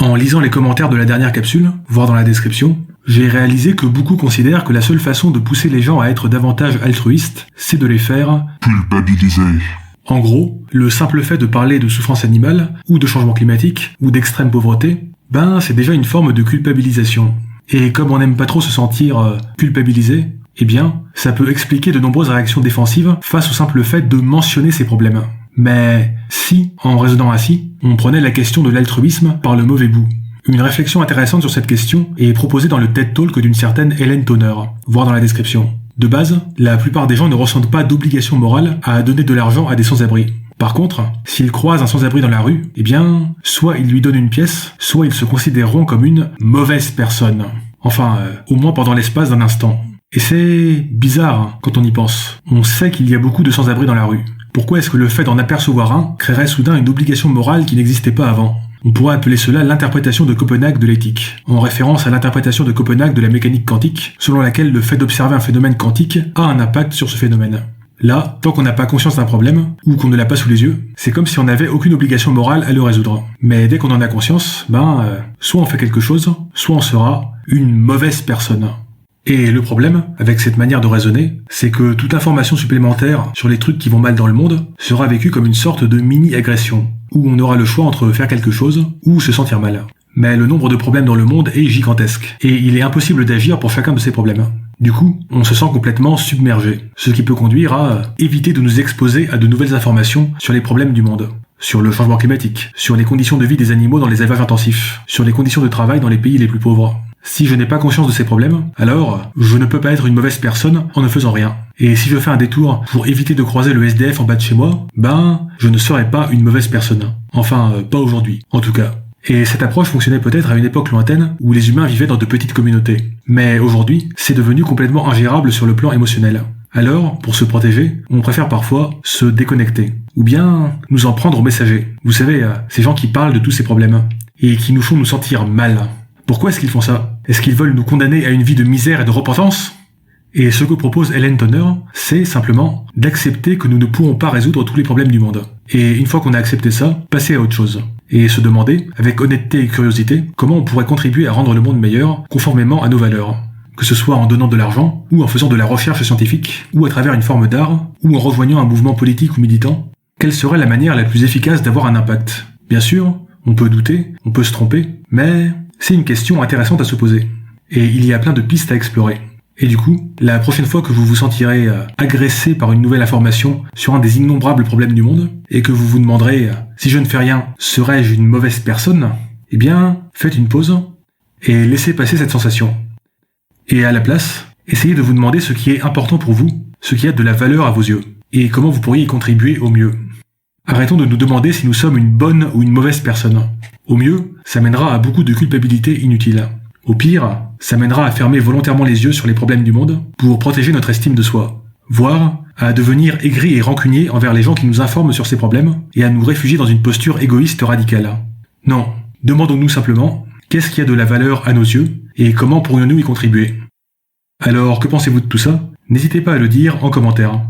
En lisant les commentaires de la dernière capsule, voire dans la description, j'ai réalisé que beaucoup considèrent que la seule façon de pousser les gens à être davantage altruistes, c'est de les faire culpabiliser. En gros, le simple fait de parler de souffrance animale, ou de changement climatique, ou d'extrême pauvreté, c'est déjà une forme de culpabilisation. Et comme on n'aime pas trop se sentir culpabilisé, ça peut expliquer de nombreuses réactions défensives face au simple fait de mentionner ces problèmes. Mais si, en raisonnant ainsi, on prenait la question de l'altruisme par le mauvais bout. Une réflexion intéressante sur cette question est proposée dans le TED Talk d'une certaine Hélène Toner, voir dans la description. De base, la plupart des gens ne ressentent pas d'obligation morale à donner de l'argent à des sans-abri. Par contre, s'ils croisent un sans-abri dans la rue, soit ils lui donnent une pièce, soit ils se considéreront comme une mauvaise personne. Au moins pendant l'espace d'un instant. Et c'est bizarre quand on y pense. On sait qu'il y a beaucoup de sans-abri dans la rue. Pourquoi est-ce que le fait d'en apercevoir un créerait soudain une obligation morale qui n'existait pas avant ? On pourrait appeler cela l'interprétation de Copenhague de l'éthique, en référence à l'interprétation de Copenhague de la mécanique quantique, selon laquelle le fait d'observer un phénomène quantique a un impact sur ce phénomène. Là, tant qu'on n'a pas conscience d'un problème, ou qu'on ne l'a pas sous les yeux, c'est comme si on n'avait aucune obligation morale à le résoudre. Mais dès qu'on en a conscience, soit on fait quelque chose, soit on sera une mauvaise personne. Et le problème, avec cette manière de raisonner, c'est que toute information supplémentaire sur les trucs qui vont mal dans le monde sera vécue comme une sorte de mini-agression, où on aura le choix entre faire quelque chose ou se sentir mal. Mais le nombre de problèmes dans le monde est gigantesque, et il est impossible d'agir pour chacun de ces problèmes. Du coup, on se sent complètement submergé, ce qui peut conduire à éviter de nous exposer à de nouvelles informations sur les problèmes du monde. Sur le changement climatique, sur les conditions de vie des animaux dans les élevages intensifs, sur les conditions de travail dans les pays les plus pauvres. Si je n'ai pas conscience de ces problèmes, alors je ne peux pas être une mauvaise personne en ne faisant rien. Et si je fais un détour pour éviter de croiser le SDF en bas de chez moi, je ne serai pas une mauvaise personne. Pas aujourd'hui, en tout cas. Et cette approche fonctionnait peut-être à une époque lointaine où les humains vivaient dans de petites communautés. Mais aujourd'hui, c'est devenu complètement ingérable sur le plan émotionnel. Alors, pour se protéger, on préfère parfois se déconnecter. Ou bien nous en prendre aux messagers. Vous savez, ces gens qui parlent de tous ces problèmes. Et qui nous font nous sentir mal. Pourquoi est-ce qu'ils font ça ? Est-ce qu'ils veulent nous condamner à une vie de misère et de repentance ? Et ce que propose Hélène Toner, c'est simplement d'accepter que nous ne pourrons pas résoudre tous les problèmes du monde. Et une fois qu'on a accepté ça, passer à autre chose. Et se demander, avec honnêteté et curiosité, comment on pourrait contribuer à rendre le monde meilleur conformément à nos valeurs. Que ce soit en donnant de l'argent, ou en faisant de la recherche scientifique, ou à travers une forme d'art, ou en rejoignant un mouvement politique ou militant, quelle serait la manière la plus efficace d'avoir un impact ? Bien sûr, on peut douter, on peut se tromper, mais c'est une question intéressante à se poser. Et il y a plein de pistes à explorer. Et du coup, la prochaine fois que vous vous sentirez agressé par une nouvelle information sur un des innombrables problèmes du monde, et que vous vous demanderez si je ne fais rien, serais-je une mauvaise personne ? Faites une pause et laissez passer cette sensation. Et à la place, essayez de vous demander ce qui est important pour vous, ce qui a de la valeur à vos yeux, et comment vous pourriez y contribuer au mieux. Arrêtons de nous demander si nous sommes une bonne ou une mauvaise personne. Au mieux, ça mènera à beaucoup de culpabilité inutile. Au pire, ça mènera à fermer volontairement les yeux sur les problèmes du monde pour protéger notre estime de soi, voire à devenir aigri et rancunier envers les gens qui nous informent sur ces problèmes et à nous réfugier dans une posture égoïste radicale. Non, demandons-nous simplement qu'est-ce qui a de la valeur à nos yeux et comment pourrions-nous y contribuer. Alors, que pensez-vous de tout ça ? N'hésitez pas à le dire en commentaire.